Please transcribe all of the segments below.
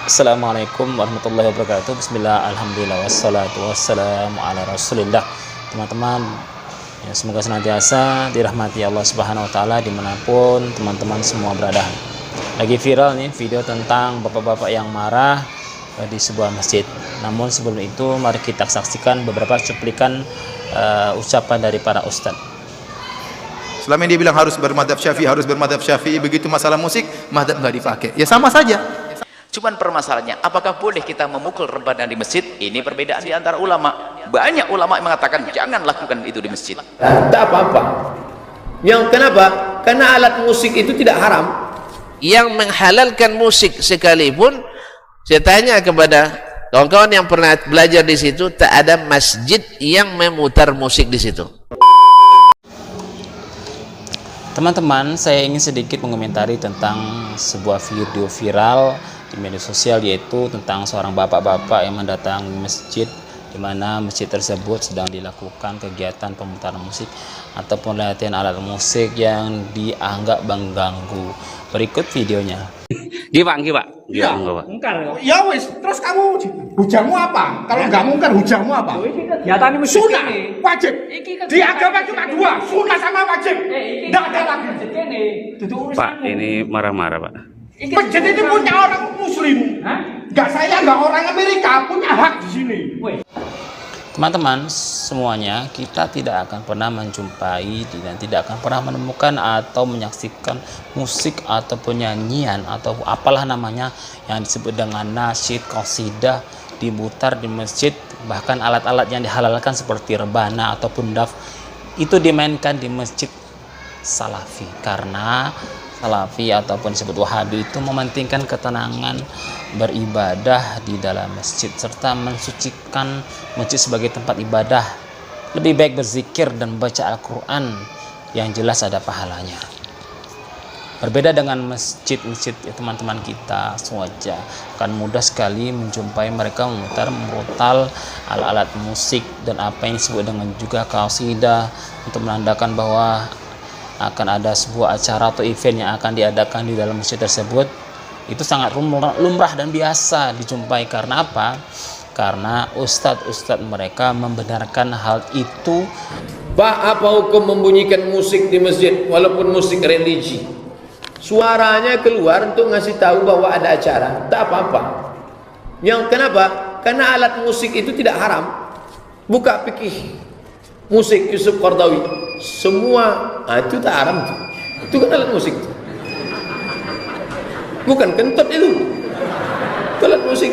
Assalamualaikum warahmatullahi wabarakatuh. Bismillah, alhamdulillah, wassalatu wassalamu ala rasulillah. Teman-teman, ya, semoga senantiasa dirahmati Allah Subhanahu wa Ta'ala dimanapun teman-teman semua berada. Lagi viral nih video tentang bapak-bapak yang marah di sebuah masjid. Namun sebelum itu mari kita saksikan beberapa cuplikan ucapan dari para ustadz. Selama ini dia bilang harus bermadhab Syafi'i, begitu masalah musik, madhab nggak dipakai. Ya sama saja. Cuman permasalahannya, apakah boleh kita memukul rebana di masjid? Ini perbedaan di antara ulama. Banyak ulama yang mengatakan jangan lakukan itu di masjid. Tak apa-apa. Yang kenapa? Karena alat musik itu tidak haram. Yang menghalalkan musik sekalipun, saya tanya kepada kawan-kawan yang pernah belajar di situ, tak ada masjid yang memutar musik di situ. Teman-teman, saya ingin sedikit mengomentari tentang sebuah video viral di media sosial, yaitu tentang seorang bapak-bapak yang mendatangi masjid, di mana masjid tersebut sedang dilakukan kegiatan pemutaran musik ataupun latihan alat musik yang dianggap mengganggu. Berikut videonya. Gimana? Ya, ya wis, terus kamu hujanmu apa? Kalau nggak mungkin hujanmu apa? Sunnah, wajib. Di agama cuma dua, sunnah sama wajib. Nggak ada lagi. Pak, ini marah-marah, Pak. Masjid ini punya orang muslim. Nggak saya, nggak orang Amerika, punya hak di sini. Teman-teman semuanya, kita tidak akan pernah menjumpai dan tidak akan pernah menemukan atau menyaksikan musik ataupun nyanyian atau apalah namanya yang disebut dengan nasyid, qasidah diputar di masjid. Bahkan alat-alat yang dihalalkan seperti rebana ataupun daf itu dimainkan di masjid salafi, karena salafi ataupun disebut wahabi itu mementingkan ketenangan beribadah di dalam masjid serta mensucikan masjid sebagai tempat ibadah. Lebih baik berzikir dan baca Al-Quran yang jelas ada pahalanya. Berbeda dengan masjid-masjid ya, teman-teman kita sengaja akan mudah sekali menjumpai mereka memutar brutal alat-alat musik dan apa yang disebut dengan juga qasidah untuk menandakan bahwa akan ada sebuah acara atau event yang akan diadakan di dalam masjid tersebut. Itu sangat lumrah dan biasa dijumpai. Karena apa? Karena ustadz-ustadz mereka membenarkan hal itu. Pak, apa hukum membunyikan musik di masjid walaupun musik religi? Suaranya keluar untuk ngasih tahu bahwa ada acara, tak apa-apa. Yang kenapa? Karena alat musik itu tidak haram. Buka fikih musik Yusuf Qardawi, semua itu tak haram tuh. Itu kan alat musik tuh. Bukan kentut itu, alat musik.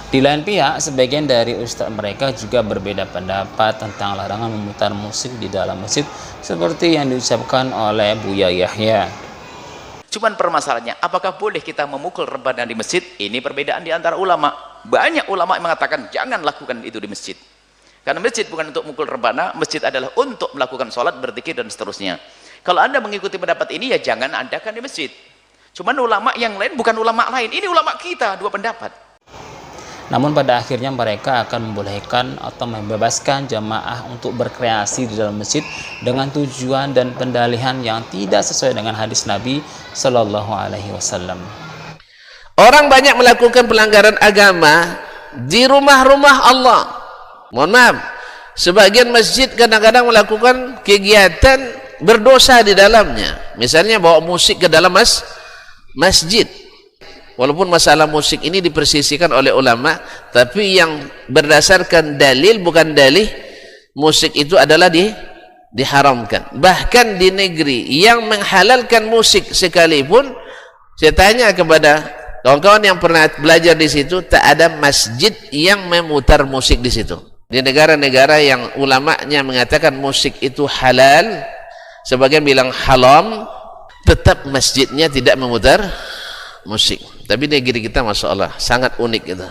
Di lain pihak, sebagian dari ustadz mereka juga berbeda pendapat tentang larangan memutar musik di dalam masjid seperti yang diucapkan oleh Buya Yahya. Cuman permasalahannya, apakah boleh kita memukul rebana di masjid? Ini perbedaan di antara ulama. Banyak ulama yang mengatakan jangan lakukan itu di masjid. Karena masjid bukan untuk mukul rebana, masjid adalah untuk melakukan sholat, berzikir dan seterusnya. Kalau Anda mengikuti pendapat ini, ya jangan adakan di masjid. Cuman ulama yang lain bukan ulama lain, ini ulama kita, dua pendapat. Namun pada akhirnya mereka akan membolehkan atau membebaskan jamaah untuk berkreasi di dalam masjid dengan tujuan dan pendalihan yang tidak sesuai dengan hadis Nabi Shallallahu Alaihi Wasallam. Orang banyak melakukan pelanggaran agama di rumah-rumah Allah. Mohon maaf, sebagian masjid kadang-kadang melakukan kegiatan berdosa di dalamnya. Misalnya bawa musik ke dalam masjid. Walaupun masalah musik ini dipersisikan oleh ulama, tapi yang berdasarkan dalil bukan dalih, musik itu adalah diharamkan. Bahkan di negeri yang menghalalkan musik sekalipun, saya tanya kepada kawan-kawan yang pernah belajar di situ, tak ada masjid yang memutar musik di situ. Di negara-negara yang ulamanya mengatakan musik itu halal, sebagian bilang haram, tetap masjidnya tidak memutar musik. Tapi negeri kita masya Allah sangat unik itu.